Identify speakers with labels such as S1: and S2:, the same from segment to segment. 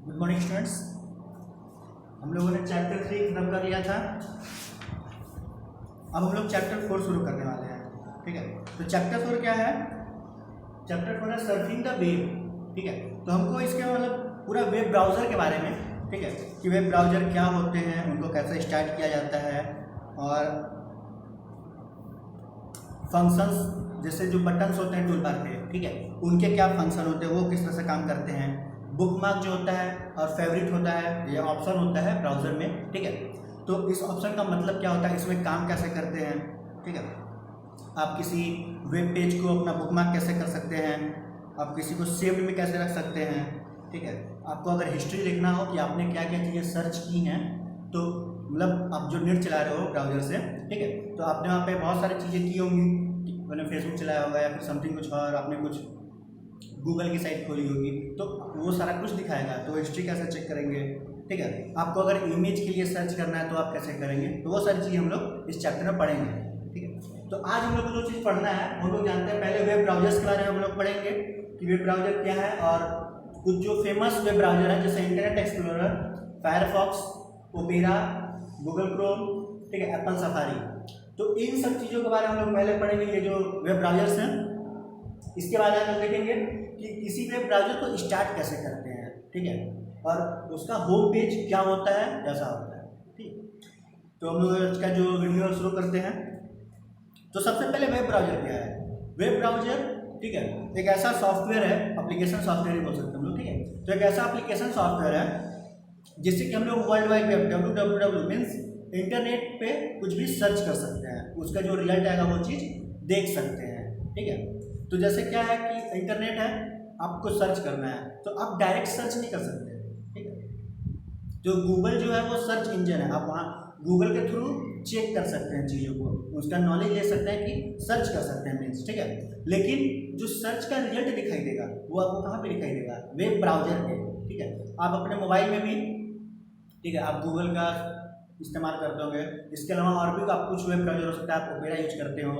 S1: Good morning students. हम लोगों ने चैप्टर 3 खत्म कर लिया था। अब हम लोग चैप्टर 4 शुरू करने वाले हैं। ठीक है, तो चैप्टर 4 क्या है? चैप्टर 4 है सर्फिंग द वेब। ठीक है, तो हमको इसके मतलब पूरा वेब ब्राउज़र के बारे में, ठीक है, कि वेब ब्राउज़र क्या होते हैं, उनको कैसे स्टार्ट किया जाता है, और फंक्शंस जैसे जो बटन्स होते हैं टूल बार पे, ठीक है, उनके क्या फंक्शन होते हैं, वो किस तरह से काम करते हैं। बुकमार्क जो होता है और फेवरेट होता है, ये ऑप्शन होता है ब्राउज़र में। ठीक है, तो इस ऑप्शन का मतलब क्या होता है, इसमें काम कैसे करते हैं। ठीक है, आप किसी वेब पेज को अपना बुकमार्क कैसे कर सकते हैं, आप किसी को सेव्ड में कैसे रख सकते हैं। ठीक है, आपको अगर हिस्ट्री देखना हो कि आपने क्या क्या चीज़ें सर्च की हैं, तो मतलब आप जो नेट चला रहे हो ब्राउज़र से, ठीक है, तो आपने वहाँ पे बहुत सारी चीज़ें की होंगी। मैंने फेसबुक चलाया होगा या फिर समथिंग कुछ और, आपने कुछ गूगल की साइट खोली होगी, तो वो सारा कुछ दिखाएगा। तो हिस्ट्री कैसे चेक करेंगे। ठीक है, आपको अगर इमेज के लिए सर्च करना है तो आप कैसे करेंगे, तो वो सारी चीज़ें हम लोग इस चैप्टर में पढ़ेंगे। ठीक है, तो आज हम लोग को जो चीज़ पढ़ना है हम लोग जानते हैं। पहले वेब ब्राउजर्स के बारे में हम लोग पढ़ेंगे कि वेब ब्राउजर क्या है, और कुछ जो फेमस वेब ब्राउजर है जैसे internet explorer, Firefox, opera, Google Chrome, ठीक है, एप्पल सफारी। तो इन सब चीज़ों के बारे में हम लोग पहले पढ़ेंगे, ये जो वेब ब्राउजर्स हैं। इसके बाद हम लोग देखेंगे कि किसी वेब ब्राउजर को स्टार्ट कैसे करते हैं, ठीक है, और उसका होम पेज क्या होता है, कैसा होता है। ठीक, तो हम लोग इसका जो वीडियो शुरू करते हैं। तो सबसे पहले वेब ब्राउजर क्या है? वेब ब्राउजर, ठीक है, एक ऐसा सॉफ्टवेयर है, एप्लीकेशन सॉफ्टवेयर बोल सकते हैं हम लोग। ठीक है, तो एक ऐसा एप्लीकेशन सॉफ्टवेयर है जिससे कि हम लोग world wide web, www means internet पे कुछ भी सर्च कर सकते हैं, उसका जो रिजल्ट आएगा वो चीज़ देख सकते हैं। ठीक है, तो जैसे क्या है कि इंटरनेट है, आपको सर्च करना है तो आप डायरेक्ट सर्च नहीं कर सकते। ठीक है, जो गूगल जो है वो सर्च इंजन है, आप वहाँ गूगल के थ्रू चेक कर सकते हैं चीज़ों को, उसका नॉलेज ले सकते हैं कि सर्च कर सकते हैं मीन्स। ठीक है, लेकिन जो सर्च का रिजल्ट दिखाई देगा वो आपको कहाँ पे दिखाई देगा? वेब ब्राउजर पे। ठीक है, आप अपने मोबाइल में भी, ठीक है, आप गूगल का इस्तेमाल करते होंगे। इसके अलावा और भी आप कुछ वेब ब्राउजर हो सकता है, आप ओपेरा यूज करते हो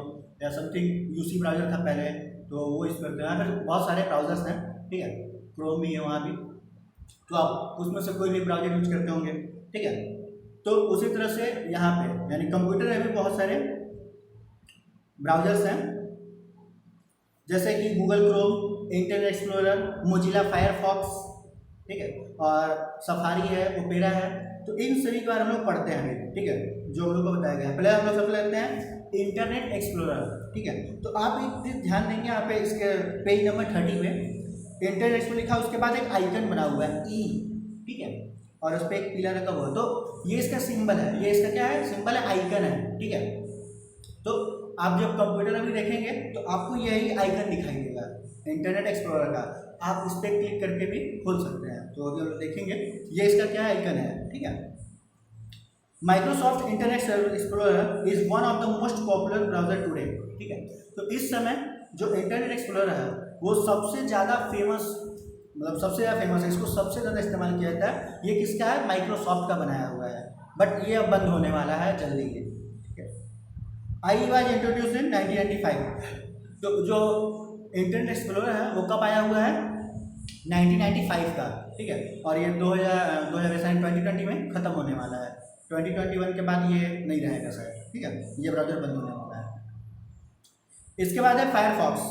S1: या समथिंग यूसी ब्राउजर था पहले, तो वो यूज करते हैं। यहाँ पर बहुत सारे ब्राउजर्स हैं, ठीक है, क्रोम भी है वहाँ भी, तो आप उसमें से कोई भी ब्राउजर यूज करते होंगे। ठीक है, तो उसी तरह से यहाँ पे यानी कंप्यूटर में भी बहुत सारे ब्राउजर्स हैं, जैसे कि Google Chrome, internet explorer, Mozilla Firefox, ठीक है, और सफारी है, ओपेरा है। तो इन सभी के बारे में हम लोग पढ़ते हैं। ठीक है, जो हम लोग को बताया गया है। पहले हम लोग सबसे लेते हैं इंटरनेट एक्सप्लोरर। ठीक है, तो आप एक चीज ध्यान देंगे यहाँ पे, इसके पेज नंबर 30 में इंटरनेट एक्सप्लोरर लिखा, उसके बाद एक आइकन बना हुआ है ई, ठीक है, और उस पर एक पीला रंग का वो, तो ये इसका सिंबल है, ये इसका क्या है? सिंबल है, आइकन है। ठीक है, तो आप जब कंप्यूटर में भी देखेंगे तो आपको यही आइकन दिखाई देगा इंटरनेट एक्सप्लोरर का, आप इस पर क्लिक करके भी खोल सकते हैं। तो अभी हम लोग देखेंगे ये इसका क्या आइकन है। ठीक है, Microsoft internet explorer is one of the most popular browser today. ठीक है, तो इस समय जो इंटरनेट एक्सप्लोरर है वो सबसे ज़्यादा फेमस, मतलब सबसे ज़्यादा फेमस है, इसको सबसे ज़्यादा इस्तेमाल किया जाता है। ये किसका है? माइक्रोसॉफ्ट का बनाया हुआ है, बट ये अब बंद होने वाला है जल्दी ही। ठीक है, आई वॉज इंट्रोड्यूस इन 1995। तो जो इंटरनेट एक्सप्लोरर है वो कब आया हुआ है? 1995 का। ठीक है, और ये 2020 में ख़त्म होने वाला है। 2021 के बाद ये नहीं रहेगा शायद। ठीक है, ये ब्राउजर बंद होने वाला है। इसके बाद है Firefox.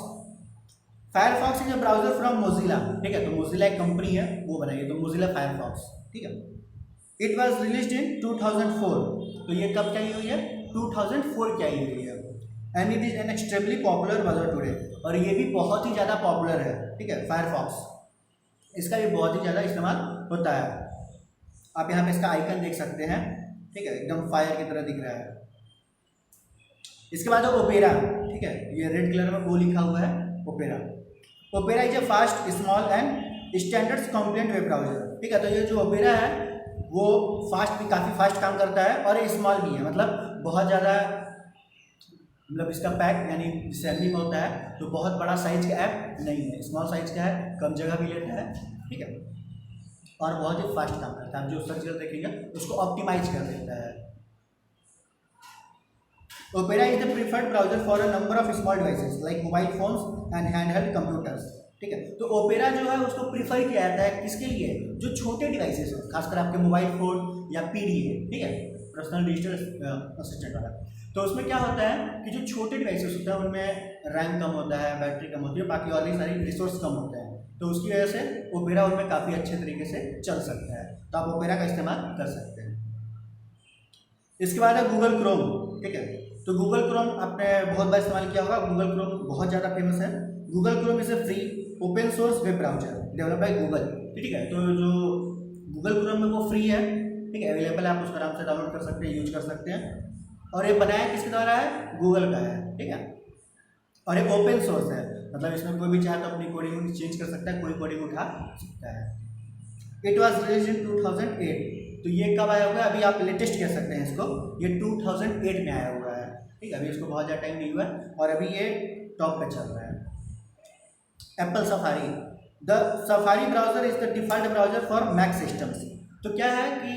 S1: Firefox is a browser from Mozilla. ठीक है, तो मोजिला एक कंपनी है, वो बनाई, तो मोजिला फायरफॉक्स। ठीक है, इट वॉज रिलीज इन 2004। तो ये कब क्या हुई है? 2004 क्या हुई है, and it is an extremely popular browser today, और ये भी बहुत ही ज़्यादा पॉपुलर है। ठीक है, फायरफॉक्स, इसका भी बहुत ही ज़्यादा इस्तेमाल होता है। आप यहाँ पे इसका आइकन देख सकते हैं, ठीक है, एकदम फायर की तरह दिख रहा है। इसके बाद है ओपेरा। ठीक है, ये रेड कलर में वो लिखा हुआ है, opera. Opera is a fast, small and standard compliant web browser. ठीक है, तो ये जो ओपेरा है वो फास्ट भी, काफ़ी फास्ट काम करता है, और स्मॉल भी है, मतलब बहुत ज़्यादा, मतलब इसका पैक यानी असेंबली में होता है, तो बहुत बड़ा साइज का ऐप नहीं है, स्मॉल साइज का है, कम जगह भी लेता है। ठीक है, और बहुत ही फास्ट काम करता है। आप जो सर्च कर देखेंगे उसको ऑप्टिमाइज कर देता है। Opera is the preferred browser for a number of small devices like mobile phones and handheld computers. ठीक है। तो ओपेरा जो है उसको प्रीफर किया जाता है किसके लिए, जो छोटे डिवाइसेस हैं, खासकर आपके मोबाइल फ़ोन या पीडीए, ठीक है, पर्सनल डिजिटल असिस्टेंट वाला। तो उसमें क्या होता है कि जो छोटे डिवाइसेस होते हैं उनमें रैम कम होता है, बैटरी कम होती है, बाकी और भी सारी रिसोर्स कम होते हैं, तो उसकी वजह से ओपेरा उनमें काफ़ी अच्छे तरीके से चल सकता है, तो आप ओपेरा का इस्तेमाल कर सकते हैं। इसके बाद है गूगल क्रोम, ठीक है। तो गूगल क्रोम आपने बहुत बार इस्तेमाल किया होगा, गूगल क्रोम बहुत ज़्यादा फेमस है। Google Chrome is a free open source web browser develop by Google, ठीक है। तो जो गूगल क्रोम है वो फ्री है, ठीक है, अवेलेबल है, आप उसको आराम से डाउनलोड कर सकते हैं, यूज कर सकते हैं। और ये बनाया किसके द्वारा है, गूगल का है, ठीक है। और ये ओपन सोर्स है, मतलब इसमें कोई भी चाहे तो अपनी कोडिंग चेंज कर सकता है, कोई कोडिंग उठा सकता है। इट वॉज रिलीज इन 2008, तो ये कब आया हुआ है, अभी आप लेटेस्ट कह सकते हैं इसको, ये 2008 में आया हुआ है, ठीक है, अभी इसको बहुत ज़्यादा टाइम नहीं हुआ है और अभी ये टॉप पे चल रहा है। Apple Safari, the Safari browser is the default browser for Mac systems. तो क्या है कि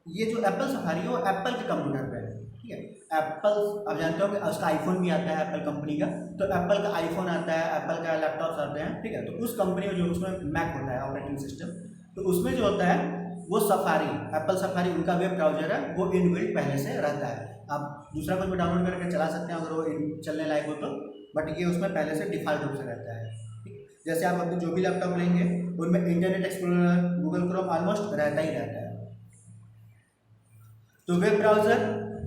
S1: ये जो एप्पल सफारी है वो एप्पल के कंप्यूटर पे है, ठीक है। एप्पल आप जानते हो कि उसका आईफोन भी आता है एप्पल कंपनी का, तो एप्पल का आईफोन आता है, एप्पल का लैपटॉप्स आते हैं, ठीक है। तो उस कंपनी में जो उसमें मैक होता है ऑपरेटिंग सिस्टम, तो उसमें जो होता है वो सफारी, एप्पल सफारी उनका वेब ब्राउजर है, वो इनबिल्ट पहले से रहता है। आप दूसरा कुछ भी डाउनलोड करके चला सकते हैं अगर वो चलने लायक हो तो, बट ये उसमें पहले से डिफॉल्ट रूप से रहता है, ठीक। जैसे आप अपने जो भी लैपटॉप लेंगे उनमें internet explorer, Google Chrome almost रहता ही रहता है। तो वेब ब्राउजर,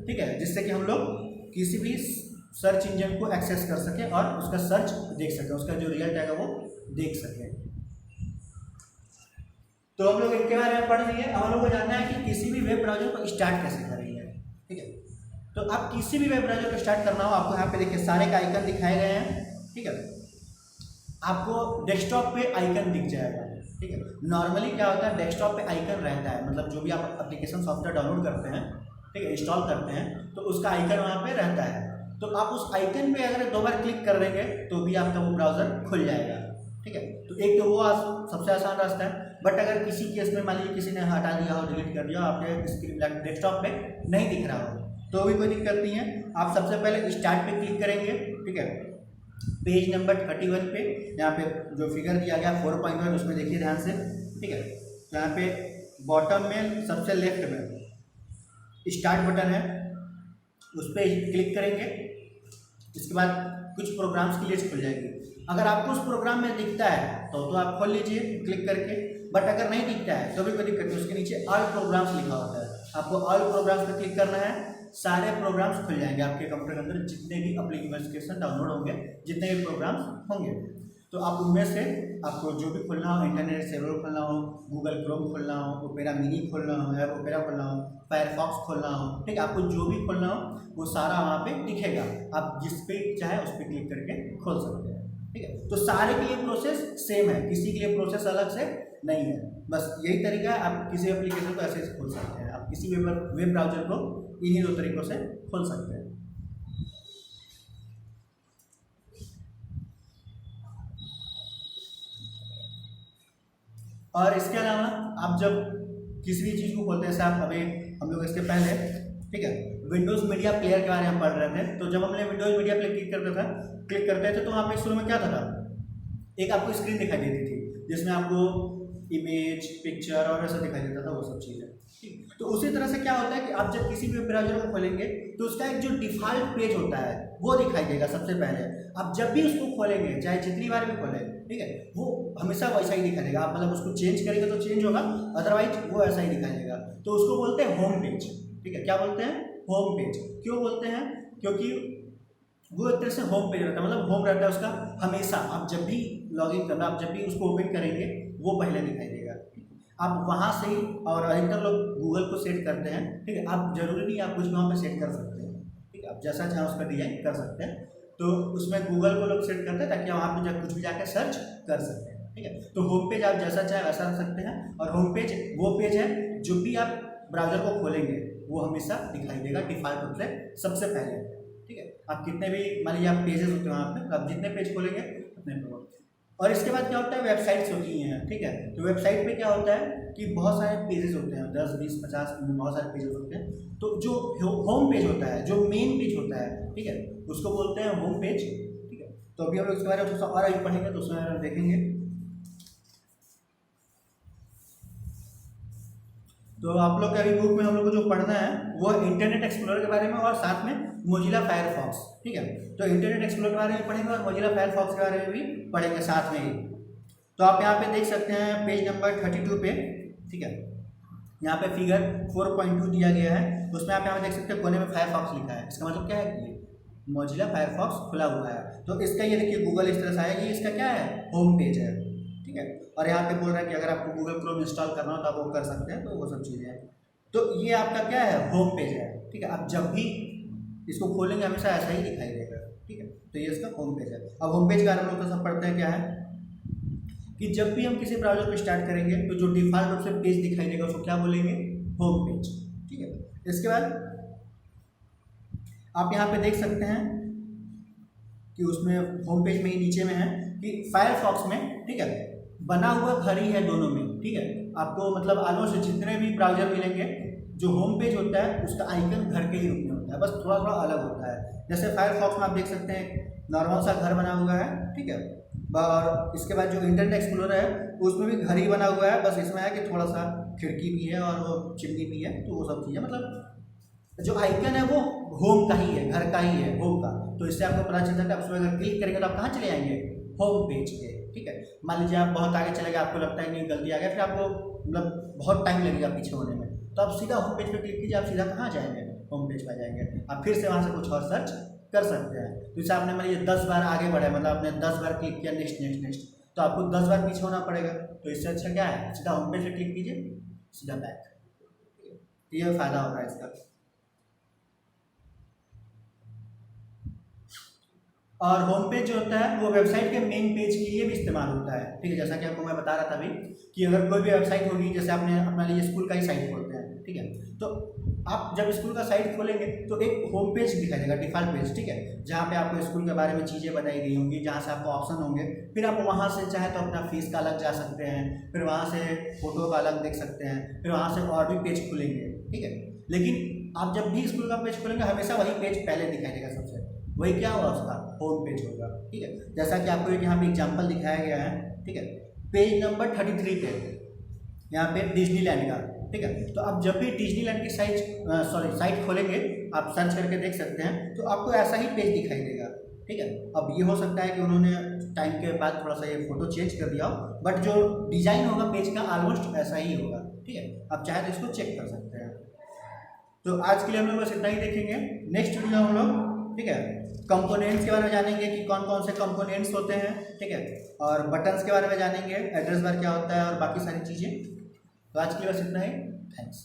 S1: ठीक है, जिससे कि हम लोग किसी भी सर्च इंजन को एक्सेस कर सकें और उसका सर्च देख सकें, उसका जो रिजल्ट आएगा वो देख सकें। तो हम लोग इनके बारे में पढ़ लिए। अब हम लोग को जानना है कि किसी भी वेब ब्राउजर को स्टार्ट कैसे करेंगे, ठीक है। तो आप किसी भी वेब ब्राउजर को स्टार्ट करना हो, आपको यहाँ पे देखिए सारे का आइकन दिखाए गए हैं, ठीक है। आपको डेस्कटॉप पे आइकन दिख जाएगा, ठीक है। नॉर्मली क्या होता है, डेस्कटॉप पे आइकन रहता है, मतलब जो भी आप एप्लीकेशन सॉफ्टवेयर डाउनलोड करते हैं, ठीक है, इंस्टॉल करते हैं, तो उसका आइकन वहाँ पे रहता है। तो आप उस आइकन पे अगर 2 बार क्लिक कर देंगे तो भी आपका वो ब्राउज़र खुल जाएगा, ठीक है। तो एक तो वो सबसे आसान रास्ता है। बट अगर किसी केस में मान लीजिए किसी ने हटा दिया हो, डिलीट कर दिया हो, आपके स्क्रीन डेस्कटॉप पे नहीं दिख रहा हो, तो भी कोई दिक्कत नहीं है। आप सबसे पहले स्टार्ट पे क्लिक करेंगे, ठीक है, पेज नंबर 31 पे, यहाँ पे जो फिगर दिया गया 4.1 उसमें देखिए ध्यान से, ठीक है। तो यहाँ पे बॉटम में सबसे लेफ्ट में स्टार्ट बटन है, उस पर क्लिक करेंगे। इसके बाद कुछ प्रोग्राम्स की लिस्ट खुल जाएगी। अगर आपको उस प्रोग्राम में दिखता है तो आप खोल लीजिए क्लिक करके, बट अगर नहीं दिखता है तो भी कोई दिक्कत नहीं, उसके नीचे ऑल प्रोग्राम्स लिखा होता है, आपको ऑल प्रोग्राम्स पर क्लिक करना है, सारे प्रोग्राम्स खुल जाएंगे आपके कंप्यूटर के अंदर, जितने भी एप्लीकेशन डाउनलोड होंगे, जितने भी प्रोग्राम्स होंगे, तो आप उनमें से आपको जो भी खोलना हो, इंटरनेट एक्सप्लोरर खोलना हो, गूगल क्रोम खोलना हो, ओपेरा मिनी खोलना हो, या ओपेरा खोलना हो, फायरफॉक्स खोलना हो, ठीक है, आपको जो भी खोलना हो वो सारा वहाँ पे दिखेगा, आप जिस पे चाहे उस पर क्लिक करके खोल सकते हैं, ठीक है। तो सारे के लिए प्रोसेस सेम है, किसी के लिए प्रोसेस अलग से नहीं है, बस यही तरीका है, आप किसी एप्लीकेशन को ऐसे खोल सकते हैं, आप किसी वेब ब्राउजर को इन्हीं 2 तरीकों से खोल सकते हैं। और इसके अलावा आप जब किसी भी चीज़ को खोलते हैं, जैसे आप अभी हम लोग इसके पहले, ठीक है, विंडोज़ मीडिया प्लेयर के बारे में पढ़ रहे थे, तो जब हमने विंडोज़ मीडिया प्लेयर क्लिक करते थे तो वहाँ पे शुरू में क्या था, एक आपको स्क्रीन दिखाई देती थी जिसमें आपको इमेज, पिक्चर और ऐसा दिखाई देता था, वो सब चीज़ें, ठीक। तो उसी तरह से क्या होता है कि आप जब किसी भी ब्राउज़र को खोलेंगे तो उसका एक जो डिफ़ॉल्ट पेज होता है वो दिखाई देगा सबसे पहले। आप जब भी उसको खोलेंगे, चाहे जितनी बार भी खोलें, ठीक है, वो हमेशा वैसा ही दिखाई देगा। आप मतलब उसको चेंज करेंगे तो चेंज होगा, अदरवाइज वो ऐसा ही दिखाई देगा। तो उसको बोलते हैं होम पेज, ठीक है। क्या बोलते हैं, होम पेज। क्यों बोलते हैं, क्योंकि वो एक तरह से होम पेज रहता है, मतलब होम रहता है उसका हमेशा। आप जब भी लॉगिन करना, आप जब भी उसको ओपन करेंगे वो पहले दिखाई देगा, आप वहाँ से ही। और अधिकतर लोग गूगल को सेट करते हैं, ठीक है, आप जरूरी नहीं आप कुछ भी वहाँ पे सेट कर सकते हैं, ठीक है, आप जैसा चाहें उसका डिजाइन कर सकते हैं। तो उसमें गूगल को लोग सेट करते हैं ताकि वहाँ पे जब कुछ भी जाकर सर्च कर सकते हैं, ठीक है। तो होम पेज आप जैसा चाहे वैसा रख सकते हैं, और होम पेज वो पेज है जो भी आप ब्राउजर को खोलेंगे वो हमेशा दिखाई देगा डिफॉल्ट रूप से सबसे पहले, ठीक है। आप कितने भी मान लीजिए आप पेजेस होते हैं वहाँ पे, आप जितने पेज खोलेंगे उतने पे। और इसके बाद क्या होता है, वेबसाइट्स होती हैं, ठीक है। तो वेबसाइट पे क्या होता है कि बहुत सारे पेजेस होते हैं, 10, 20, 50 बहुत सारे पेजेस होते हैं। तो जो होम पेज होता है, जो मेन पेज होता है, ठीक है, उसको बोलते हैं होम पेज, ठीक है। तो अभी हम लोग इसके बारे में थोड़ा सा और अभी पढ़ेंगे तो उसमें हम देखेंगे। तो आप लोग के अभी बुक में हम लोग को जो पढ़ना है वो इंटरनेट एक्सप्लोरर के बारे में और साथ में मोजिला फायरफॉक्स, ठीक है। तो इंटरनेट एक्सप्लोरर के बारे में पढ़ेंगे और मोजिला फायरफॉक्स के बारे में भी पढ़ेंगे साथ में ही। तो आप यहाँ पे देख सकते हैं पेज नंबर 32 पे, ठीक है। यहाँ पे फिगर 4.2 दिया गया है, उसमें आप यहाँ देख सकते हैं कोने में फायरफॉक्स लिखा है। इसका मतलब क्या है कि मोजिला फायरफॉक्स खुला हुआ है। तो इसका ये देखिए गूगल इस तरह से आया, ये इसका क्या है, होम पेज है, ठीक है। और यहाँ पे बोल रहा है कि अगर आपको गूगल क्रोम इंस्टॉल करना हो तो आप वो कर सकते हैं, तो वो सब चीज़ें हैं। तो ये आपका क्या है, होम पेज है, ठीक है। आप जब भी इसको खोलेंगे हमेशा ऐसा ही दिखाई देगा, ठीक है। तो ये इसका होम पेज है। अब होम पेज का हम लोग तो सब पढ़ते हैं क्या है कि जब भी हम किसी ब्राउजर को स्टार्ट करेंगे तो जो डिफॉल्ट रूप से पेज दिखाई देगा उसको क्या बोलेंगे, होम पेज, ठीक है। इसके बाद आप यहाँ पे देख सकते हैं कि उसमें होम पेज में ही नीचे में है कि फायरफॉक्स में, ठीक है, बना हुआ घर ही है दोनों में, ठीक है। आपको मतलब ऑलमोस्ट जितने भी ब्राउजर मिलेंगे जो होम पेज होता है उसका आइकन घर के ही रूप में होता है, बस थोड़ा थोड़ा अलग होता है। जैसे फायरफॉक्स में आप देख सकते हैं नॉर्मल सा घर बना हुआ है, ठीक है। और इसके बाद जो इंटरनेट एक्सप्लोरर है उसमें भी घर ही बना हुआ है, बस इसमें है कि थोड़ा सा खिड़की भी है और वो चिमनी भी है, तो वो सब चीज़ें मतलब जो आइकन है वो होम का ही है, घर का ही है, होम का। तो इससे आपको पता चलता है कि आप उसमें अगर क्लिक करेंगे तो आप कहाँ चले आएंगे, होम पेज पे, ठीक है। मान लीजिए आप बहुत आगे चले गए, आपको लगता है कि गलती आ गया, फिर आपको मतलब बहुत टाइम लगेगा पीछे होने में, तो आप सीधा होम पेज पे क्लिक कीजिए, आप सीधा कहाँ जाएंगे, होम पेज पर जाएंगे। आप फिर से वहाँ से कुछ और सर्च कर सकते हैं। तो जैसे आपने मान लीजिए 10 बार आगे बढ़े, मतलब आपने 10 बार क्लिक किया नेक्स्ट नेक्स्ट नेक्स्ट, तो आपको 10 बार पीछे होना पड़ेगा। तो इससे अच्छा क्या है, सीधा होम पेज पे क्लिक कीजिए, सीधा बैक, ये फायदा होगा इसका। और होम पेज जो होता है वो वेबसाइट के मेन पेज के लिए भी इस्तेमाल होता है, ठीक है। जैसा कि आपको मैं बता रहा था अभी कि अगर कोई भी वेबसाइट होगी, जैसे आपने अपना लिए स्कूल का ही साइट खोलते हैं, ठीक है। तो आप जब स्कूल का साइट खोलेंगे तो एक होम पेज दिखाई देगा, डिफॉल्ट पेज, ठीक है, जहाँ पे आपको स्कूल के बारे में चीज़ें बताई गई होंगी, जहाँ से आपको ऑप्शन होंगे। फिर आप वहाँ से चाहे तो अपना फीस का अलग जा सकते हैं, फिर वहाँ से फोटो का अलग देख सकते हैं, फिर वहाँ से और भी पेज खुलेंगे, ठीक है। लेकिन आप जब भी स्कूल का पेज खोलेंगे हमेशा वही पेज पहले दिखाई देगा, सबसे वही क्या होगा, उसका होम पेज होगा, ठीक है। जैसा कि आपको एक यहाँ पे एग्जांपल दिखाया गया है, ठीक है, पेज नंबर 33 पे यहाँ पे डिज्नीलैंड का, ठीक है। तो आप जब भी डिज्नीलैंड की साइट खोलेंगे, आप सर्च करके देख सकते हैं, तो आपको ऐसा ही पेज दिखाई देगा, ठीक है। अब ये हो सकता है कि उन्होंने टाइम के बाद थोड़ा सा ये फोटो चेंज कर दिया हो, बट जो डिज़ाइन होगा पेज का ऑलमोस्ट ऐसा ही होगा, ठीक है। आप चाहे तो इसको चेक कर सकते हैं। तो आज के लिए हम लोग बस इतना ही देखेंगे। नेक्स्ट वीडियो हम लोग, ठीक है, कंपोनेंट्स के बारे में जानेंगे कि कौन कौन से कंपोनेंट्स होते हैं, ठीक है, और बटन्स के बारे में जानेंगे, एड्रेस बार क्या होता है और बाकी सारी चीज़ें। तो आज के लिए बस इतना ही, थैंक्स।